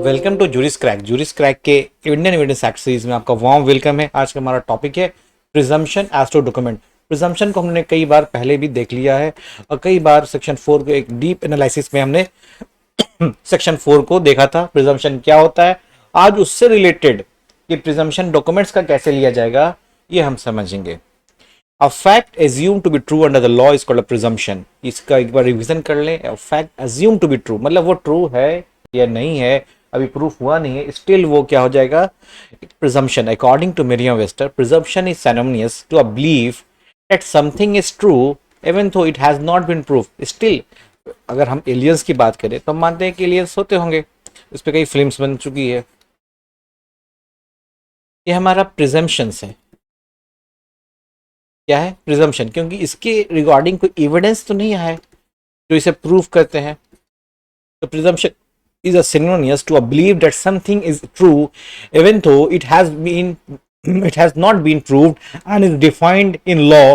Welcome to juris crack के Indian evidence act series में आपका वार्म वेलकम है। आज का हमारा टॉपिक है presumption as to document. Presumption को हमने कई बार पहले भी देख लिया है और कई बार सेक्शन 4 के एक डीप एनालिसिस में हमने सेक्शन 4 को देखा था। प्रिजम्पशन क्या होता है, आज उससे रिलेटेड कि प्रिजम्पशन डॉक्यूमेंट्स का कैसे लिया जाएगा ये हम समझेंगे। A fact assumed to be true under the law is called a presumption। इसका एक बार रिवीजन कर लें। A fact assumed to be true मतलब वो ट्रू है या नहीं है, अभी प्रूफ हुआ नहीं है, स्टिल वो क्या हो जाएगा, presumption. According to Merriam Webster, presumption is synonymous to a belief that something is true even though it has not been proof. Still अगर हम एलियंस की बात करें तो हम मानते हैं कि एलियंस होते होंगे, इस पर कई फिल्म्स बन चुकी है। ये हमारा प्रिजम्पशंस है। क्या है प्रिजम्पशन, क्योंकि इसके रिगार्डिंग कोई एविडेंस तो नहीं आया है जो इसे प्रूफ करते हैं। तो presumption is a synonymous to a belief that something is true even though it has not been proved, and is defined in law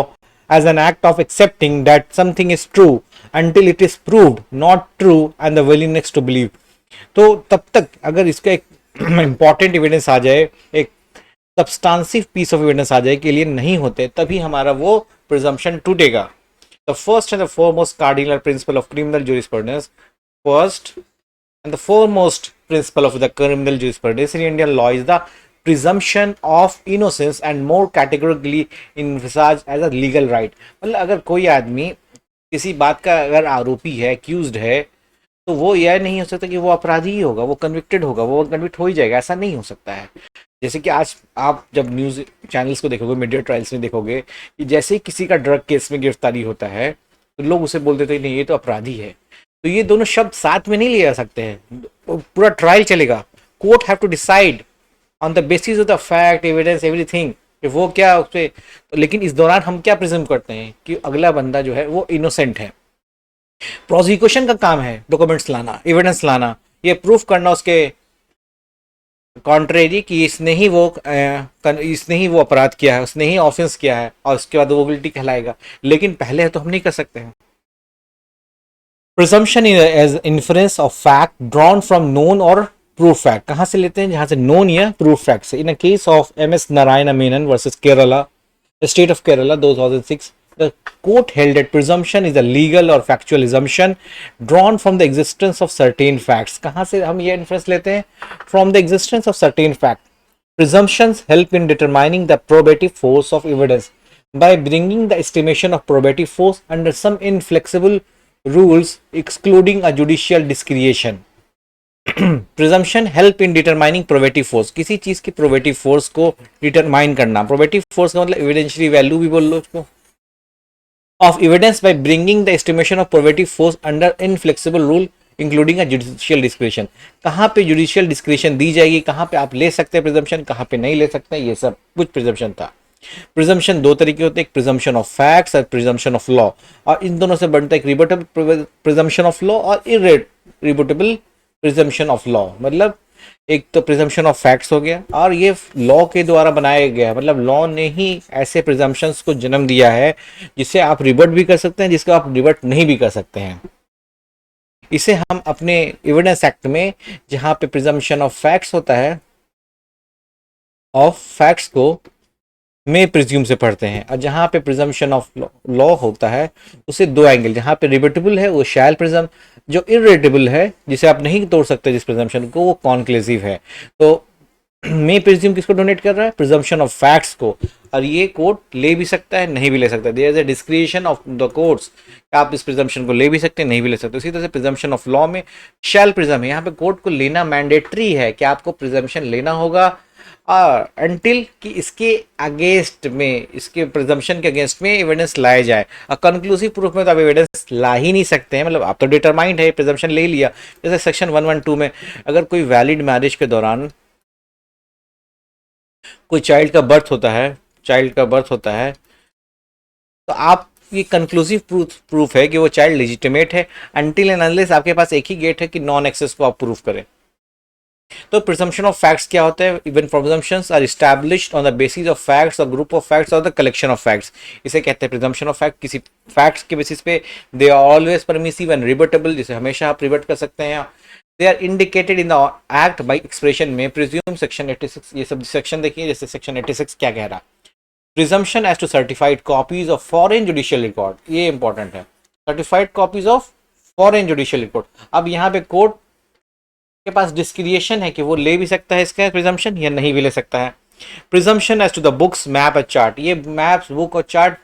as an act of accepting that something is true until it is proved not true and the willingness to believe। तो तब तक अगर इसका एक important evidence आ जाए, एक substantive piece of evidence आ जाए कि लिए नहीं होते, तभी हमारा वो प्रिजम्पशन टूटेगा। The first and the foremost cardinal principle of criminal jurisprudence, first and the foremost principle of the criminal jurisprudence in Indian law is the presumption of innocence, and more categorically envisaged as a legal right। मतलब अगर कोई आदमी किसी बात का अगर आरोपी है, एक्यूज्ड है, तो वो यह नहीं हो सकता कि वो अपराधी ही होगा, वो कन्विक्टेड होगा, वो कन्विक्ट हो ही जाएगा, ऐसा नहीं हो सकता है। जैसे कि आज आप जब न्यूज़ चैनल्स को देखोगे, मीडिया ट्रायल्स में देखोगे कि जैसे ही किसी का ड्रग केस में गिरफ्तारी होता है तो लोग उसे बोल देते हैं नहीं ये तो अपराधी है। तो ये दोनों शब्द साथ में नहीं लिए जा सकते हैं, पूरा ट्रायल चलेगा। Court have to decide on the basis of the fact, evidence, everything कि वो क्या उस पर। तो लेकिन इस दौरान हम क्या प्रिज्यूम करते हैं कि अगला बंदा जो है वो इनोसेंट है। प्रोसिक्यूशन का काम है डॉक्यूमेंट्स लाना, एविडेंस लाना, ये प्रूफ करना उसके कॉन्ट्रेरी कि इसने ही वो अपराध किया है, उसने ही ऑफेंस किया है, और उसके बाद वो गिल्टी कहलाएगा। लेकिन पहले तो हम नहीं कर सकते हैं। Presumption is inference of fact drawn from known or proved fact। कहाँ से लेते हैं, जहाँ से known या proved fact से। In a case of MS Narayana Menon versus Kerala, the state of Kerala 2006, the court held that presumption is a legal or factual assumption drawn from the existence of certain facts। कहाँ से हम ये inference लेते हैं, from the existence of certain fact। Presumptions help in determining the probative force of evidence by bringing the estimation of probative force under some inflexible rules excluding a judicial discretion। presumption help in determining probative force, किसी चीज की probative force को determine करना। probative force का मतलब evidentiary value भी बोल लो उसको, of evidence by bringing the estimation of probative force under inflexible rule including a judicial discretion। कहाँ पे judicial discretion दी जाएगी, कहाँ पे आप ले सकते हैं presumption, कहाँ पे नहीं ले सकते, ये सब कुछ presumption था। प्रिजम्पशन दो तरीके होते हैं, एक प्रिजम्पशन ऑफ फैक्ट्स और प्रिजम्पशन ऑफ लॉ, और इन दोनों से बनता है एक रिबटेबल प्रिजम्पशन ऑफ लॉ और इररिबटेबल प्रिजम्पशन ऑफ लॉ। मतलब एक तो प्रिजम्पशन ऑफ फैक्ट्स हो गया, और ये लॉ के द्वारा बनाया गया है, मतलब लॉ ने ही ऐसे प्रिजम्पशंस को जन्म दिया है जिसे आप रिबट भी कर सकते हैं, जिसको आप रिबट नहीं भी कर सकते हैं। इसे हम अपने एविडेंस एक्ट में, जहां पे प्रिजम्पशन ऑफ फैक्ट्स होता है, ऑफ फैक्ट्स को में प्रिज्यूम से पढ़ते हैं, और जहां पे प्रिजम्पशन ऑफ लॉ होता है उसे दो एंगल, जहां पे रिबटेबल है वो शैल प्रिजम, जो इररिबटेबल है जिसे आप नहीं तोड़ सकते जिस प्रिजम्पशन को, वो कॉन्क्लूसिव है। तो में प्रिज्यूम किसको डोनेट कर रहा है, प्रिजम्पशन ऑफ फैक्ट्स को, और ये कोर्ट ले भी सकता है नहीं भी ले सकता है। There is a discretion of the courts, आप इस प्रिजम्पशन को ले भी सकते हैं नहीं भी ले सकते। इसी तरह से प्रिजम्पशन ऑफ लॉ में शैल प्रिजम है, यहाँ पे कोर्ट को लेना मैंडेटरी है कि आपको प्रिजम्पशन लेना होगा, और अनटिल कि इसके अगेंस्ट में, इसके प्रिजम्पशन के अगेंस्ट में एविडेंस लाया जाए। और कंक्लूसिव प्रूफ में तो आप एविडेंस ला ही नहीं सकते हैं, मतलब आप तो डिटरमाइंड है, प्रिजम्पशन ले लिया। जैसे सेक्शन 112 में अगर कोई वैलिड मैरिज के दौरान कोई चाइल्ड का बर्थ होता है, तो आप ये कंक्लूसिव प्रूफ है कि वो चाइल्ड लेजिटिमेट है, अनटिल एंड अनलेस आपके पास एक ही गेट है कि नॉन एक्सेस को आप प्रूफ करें। तो प्रिजम्पशन ऑफ फैक्ट्स क्या होता है, even presumptions are established on the basis of facts और ग्रुप ऑफ फैक्ट्स और द कलेक्शन ऑफ फैक्ट्स। इसे कहते हैं प्रिजम्पशन ऑफ फैक्ट। किसी फैक्ट्स के बेसिस पे they are always permissive and rebuttable, जिसे हमेशा आप रिबट कर सकते हैं। They are indicated in the act by expression में प्रिज्यूम सेक्शन 86, ये सब सेक्शन देखिए, जैसे सेक्शन 86 क्या कह रहा है, presumption as to certified copies of foreign judicial record, ये इंपॉर्टेंट है, certified copies of foreign judicial record. अब यहाँ पे कोर्ट के पास डिस्क्रिएशन है कि वो ले भी सकता है इसका प्रिजम्पशन या नहीं भी ले सकता है। Presumption as to the books map and chart, ये मैप्स बुक और चार्ट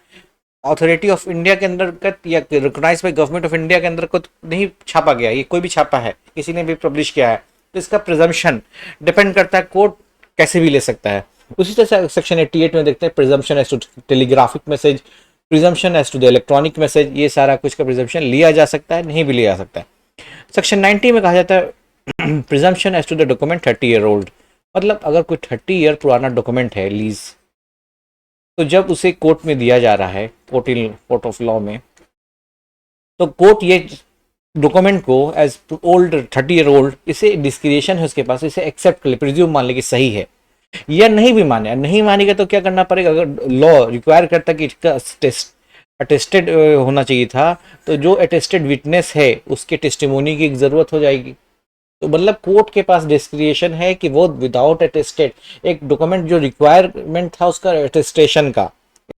अथॉरिटी ऑफ इंडिया के अंतर्गत या recognise by government of India के अंदर को नहीं छापा गया, ये कोई भी छापा है, किसी ने भी पब्लिश किया है, तो इसका प्रिजम्पशन डिपेंड करता है कोर्ट कैसे भी ले सकता है। उसी तरह से सेक्शन 88 में देखते हैं presumption as to telegraphic message, presumption as to the electronic message, ये सारा कुछ का प्रिजम्पशन लिया जा सकता है, नहीं भी लिया जा सकता है। सेक्शन 90 में कहा जाता है presumption as to the document 30 year old, मतलब अगर कोई 30 ईयर पुराना डॉक्यूमेंट है लीज, तो जब उसे कोर्ट में दिया जा रहा है, कोर्ट ऑफ लॉ में, तो कोर्ट ये डॉक्यूमेंट को एज ओल्ड 30 ईयर ओल्ड, इसे डिस्क्रिएशन है उसके पास, इसे एक्सेप्ट कर ले, प्रिज्यूम मान ले कि सही है, या नहीं भी माने, नहीं मानेगा तो क्या करना पड़ेगा, अगर लॉ रिक्वायर करता कि इसका अटेस्टेड होना चाहिए था, तो जो अटेस्टेड विटनेस है उसके टेस्टिमोनी की जरूरत हो जाएगी। तो मतलब कोर्ट के पास डिस्क्रिएशन है कि वो विदाउट अटेस्टेड एक डॉक्यूमेंट जो रिक्वायरमेंट था उसका अटेस्टेशन का,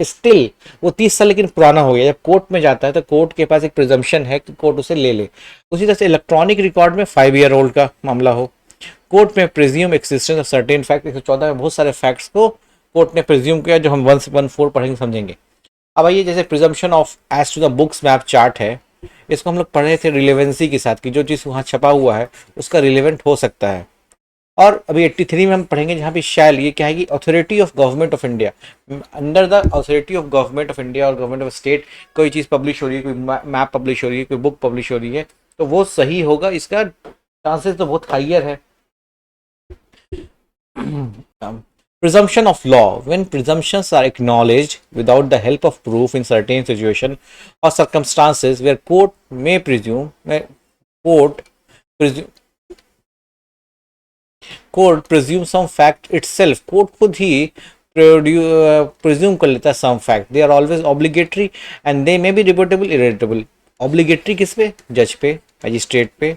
स्टिल वो 30 साल लेकिन पुराना हो गया, जब कोर्ट में जाता है तो कोर्ट के पास एक प्रिजम्पशन है कि कोर्ट उसे ले ले। उसी तरह से इलेक्ट्रॉनिक रिकॉर्ड में 5 ईयर ओल्ड का मामला हो, कोर्ट में presume existence of certain fact, 114 में बहुत सारे फैक्ट्स को कोर्ट ने प्रिज्यूम किया जो हम 114 पढ़ेंगे समझेंगे। अब आइए जैसे presumption of as to the books map chart है, इसको हम लोग पढ़े थे रिलेवेंसी के साथ कि जो चीज़ वहाँ छपा हुआ है उसका रिलेवेंट हो सकता है। और अभी 83 में हम पढ़ेंगे जहाँ पे शैल, ये क्या है कि authority of government of India, under the authority of government of India और गवर्नमेंट ऑफ स्टेट कोई चीज़ पब्लिश हो रही है, कोई मैप पब्लिश हो रही है, कोई बुक पब्लिश हो रही है, तो वो सही होगा, इसका चांसेस तो बहुत हाइयर है। Presumption of law, when presumptions are acknowledged without the help of proof in certain situation or circumstances where court presume some fact itself, court खुद ही presume कर लेता है some fact, they are always obligatory and they may be rebuttable, irrebuttable। obligatory किस पे, जज पे, magistrate पे,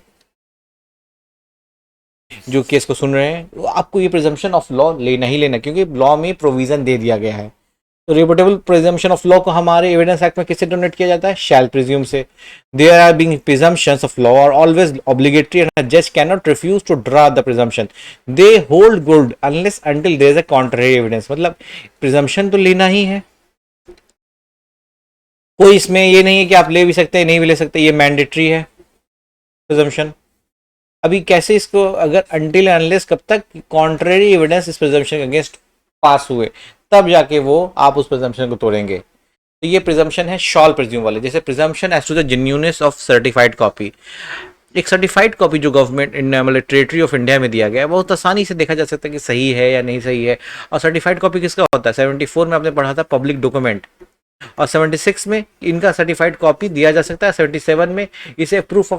जो केस को सुन रहे हैं, आपको ये प्रिजम्पशन ऑफ लॉ लेना ही लेना, क्योंकि लॉ में प्रोविजन दे दिया गया है। तो रिपोर्टेबल प्रिजम्पशन ऑफ लॉ को हमारे एविडेंस एक्ट में किससे डोनेट किया जाता है, शैल प्रिज्यूम से। There are being presumptions of law are always obligatory and a जज can not refuse to draw the presumption, they hold good unless until there is a contrary evidence. मतलब presumption तो लेना ही है, कोई इसमें ये नहीं है कि आप ले भी सकते हैं नहीं भी ले सकते, ये मैंडेटरी है प्रिजम्पशन। अभी कैसे इसको, अगर अनटिल अनलेस कब तक कॉन्ट्ररी एविडेंस इस प्रिजम्पशन के अगेंस्ट पास हुए, तब जाके वो आप उस प्रिजम्पशन को तोड़ेंगे। तो ये प्रिजम्पशन है शॉल प्रिज्यूम वाले। जैसे presumption as to the genuineness of certified copy, एक सर्टिफाइड कॉपी जो गवर्नमेंट मतलब टेरिटरी ऑफ इंडिया में दिया गया है, बहुत आसानी से देखा जा सकता है कि सही है या नहीं सही है। और सर्टिफाइड कॉपी किसका होता है, 74 में आपने पढ़ा था पब्लिक डॉक्यूमेंट, और 76 में इनका सर्टिफाइड कॉपी दिया जा सकता है, 77 में इसे प्रूफ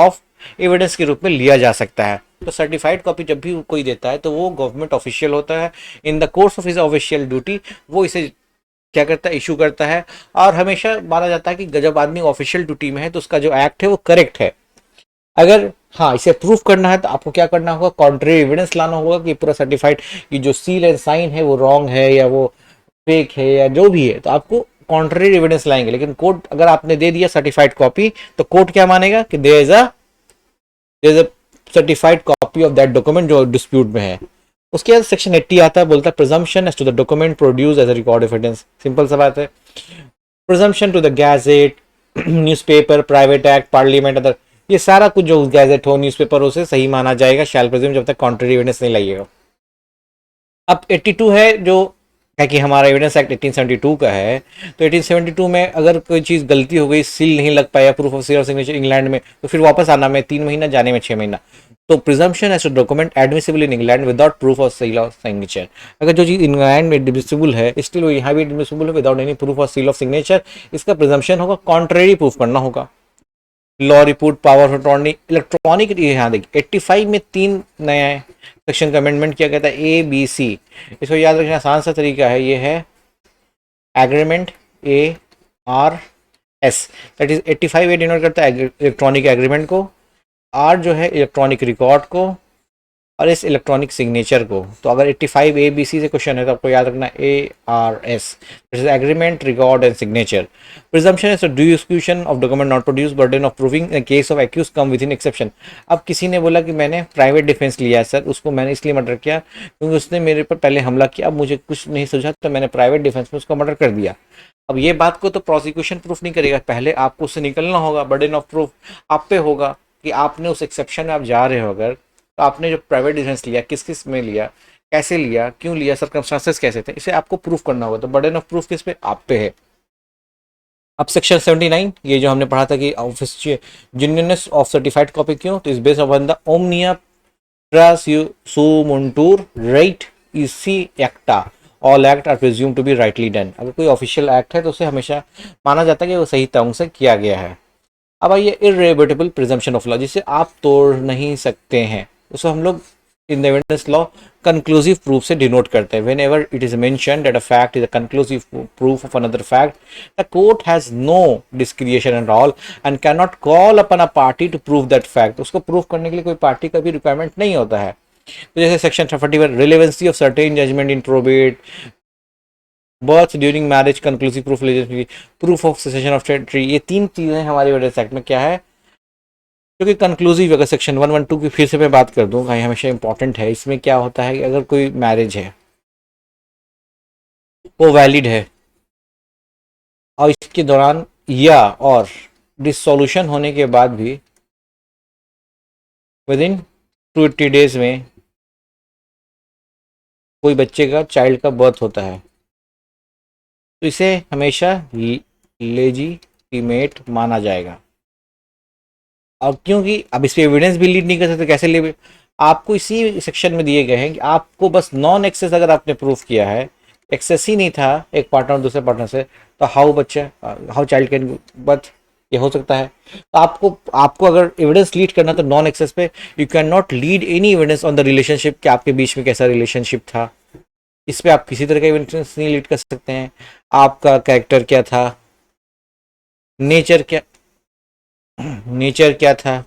ऑफ एविडेंस के रूप में लिया जा सकता है। तो सर्टिफाइड कॉपी जब भी कोई देता है तो वो गवर्नमेंट ऑफिशियल होता है, in the course of his official duty वो इसे क्या करता है, इशू करता है। और हमेशा माना जाता है कि जब आदमी ऑफिशियल ड्यूटी में है तो उसका जो एक्ट है वो करेक्ट है। अगर हाँ इसे प्रूफ करना है तो आपको क्या करना होगा, कॉन्ट्ररी एविडेंस लाना होगा कि पूरा सर्टिफाइड की जो सील एंड साइन है वो रॉन्ग है या वो फेक है या जो भी है, तो आपको कॉन्ट्ररी एविडेंस लाएंगे। लेकिन कोर्ट अगर आपने दे दिया सर्टिफाइड कॉपी तो कोर्ट क्या मानेगा कि there is a certified copy of that document जो डिस्प्यूट में है। उसके बाद सेक्शन 80 आता है, बोलता है presumption as to the document produce as a record of evidence. Simple सा बात है, presumption to the gazette, newspaper, private act, parliament, other, ये सारा कुछ जो गैजेट हो, न्यूज़पेपर, उसे सही माना जाएगा शैल प्रिज्यूम जब तक कॉन्ट्ररी एविडेंस नहीं लाइएगा। अब 82 है जो है कि हमारा एविडेंस एक्ट 1872 का है, तो 1872 में अगर कोई चीज़ गलती हो गई, सील नहीं लग पाया, प्रूफ ऑफ सील और सिग्नेचर इंग्लैंड में, तो फिर वापस आना में 3 महीना, जाने में 6 महीना। तो presumption as to document admissible in England without proof of seal और सिग्नेचर। अगर जो चीज़ इंग्लैंड में एडमिसिबल है स्टिल वो यहाँ भी एडमिसिबल है without any proof of seal of signature, इसका प्रिजम्पशन होगा, कॉन्ट्रेरी प्रूफ करना होगा। Law report, power of attorney, electronic, यहाँ देखिए 85 में 3 नया सेक्शन का अमेंडमेंट किया गया था, ए बी सी। इसको याद रखना आसान सा तरीका है, ये है agreement ARS, that is 85 A denote करता है इलेक्ट्रॉनिक एग्रीमेंट को, आर जो है इलेक्ट्रॉनिक रिकॉर्ड को और इस इलेक्ट्रॉनिक सिग्नेचर को। तो अगर 85 ए बी सी से क्वेश्चन है तो आपको याद रखना ARS, this is agreement, record and signature. Presumption is discussion of document not produce, burden of proving in case of accuse come within exception. अब किसी ने बोला कि मैंने प्राइवेट डिफेंस लिया है सर, उसको मैंने इसलिए मर्डर किया क्योंकि उसने मेरे पर पहले हमला किया, अब मुझे कुछ नहीं सूझा तो मैंने प्राइवेट डिफेंस में उसको मर्डर कर दिया। अब ये बात को तो प्रोसिक्यूशन प्रूफ नहीं करेगा, पहले आपको उससे निकलना होगा, बर्डन ऑफ प्रूफ आप पे होगा कि आपने उस एक्सेप्शन में आप जा रहे हो। अगर तो आपने जो प्राइवेट डिफेंस लिया, किस किस में लिया, कैसे लिया, क्यों लिया, सर्कमस्टांसेस कैसे थे, इसे आपको प्रूफ करना होगा। तो बर्डन ऑफ प्रूफ किस पे, आप पे है। अब सेक्शन 79, ये जो हमने पढ़ा था कि office genuineness of certified copy क्यों, तो इस base on the omnia praesumuntur rite इसी acta all act are presume to be rightly done. अगर कोई ऑफिशियल एक्ट है तो उसे हमेशा माना जाता है कि वो सही ढंग से किया गया है। अब आइए इररिवर्टिबल प्रिजम्पशन ऑफ लॉ, जिसे आप तोड़ नहीं सकते हैं, उसको हम लोग in the evidence law conclusive proof से डिनोट करते हैं। Whenever it is mentioned that a fact is a conclusive proof of another fact, the court has no discretion at all and can not call upon a party to prove that fact. उसको prove करने के लिए कोई party का भी requirement नहीं होता है। तो जैसे section 41 relevancy of certain judgment in probate, birth during marriage, conclusive proof, proof of cession of territory, ये तीन चीजें हमारे एविडेंस एक्ट में क्या है जो कि कंक्लूसिव। अगर सेक्शन 112 की फिर से मैं बात कर दूं, भाई हमेशा इंपॉर्टेंट है, इसमें क्या होता है कि अगर कोई मैरिज है वो वैलिड है और इसके दौरान या और डिसोल्यूशन होने के बाद भी विद इन 280 डेज में कोई बच्चे का, चाइल्ड का बर्थ होता है, तो इसे हमेशा लेजिटिमेट माना जाएगा। और क्योंकि अब इस पे एविडेंस भी लीड नहीं कर सकते, कैसे ले, आपको इसी सेक्शन में दिए गए हैं कि आपको बस नॉन एक्सेस अगर आपने प्रूफ किया है, एक्सेस ही नहीं था एक पार्टनर दूसरे पार्टनर से, तो हाउ चाइल्ड कैन बर्थ, ये हो सकता है। तो आपको अगर एविडेंस लीड करना तो नॉन एक्सेस पे you can not lead any evidence on the relationship कि आपके बीच में कैसा रिलेशनशिप था। इस पे आप किसी तरह का एविडेंस नहीं लीड कर सकते हैं। आपका कैरेक्टर क्या था, नेचर क्या, नेचर क्या था,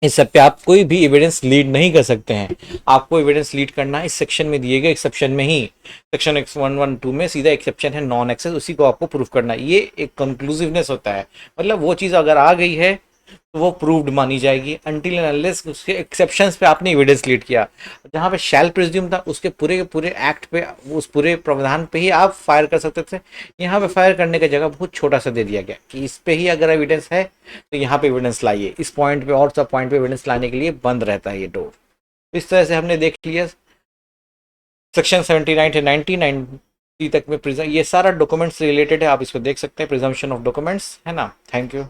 इस सब पे आप कोई भी एविडेंस लीड नहीं कर सकते हैं। आपको एविडेंस लीड करना है इस सेक्शन में दिए गए एक्सेप्शन में ही। सेक्शन 112 में सीधा एक्सेप्शन है नॉन एक्सेस, उसी को आपको प्रूफ करना है। ये एक कंक्लूसिवनेस होता है, मतलब वो चीज़ अगर आ गई है तो वो प्रूव्ड मानी जाएगी अनटिल एंड अनलेस उसके एक्सेप्शंस पे आपने एविडेंस लीड किया। जहाँ पे शैल प्रिज्यूम था उसके पूरे के पूरे एक्ट पे, उस पूरे प्रावधान पे ही आप फायर कर सकते थे। यहाँ पे फायर करने का जगह बहुत छोटा सा दे दिया गया कि इस पे ही अगर एविडेंस है तो यहाँ पे एविडेंस लाइए, इस पॉइंट पे और सब पॉइंट पे एविडेंस लाने के लिए बंद रहता है ये डोर। इस तरह से हमने देख लिया सेक्शन 79 से 99 तक में प्रिजम, ये सारा डॉक्यूमेंट्स रिलेटेड है, आप इसको देख सकते हैं, प्रिजम्पशन ऑफ डॉक्यूमेंट्स है ना। Thank you.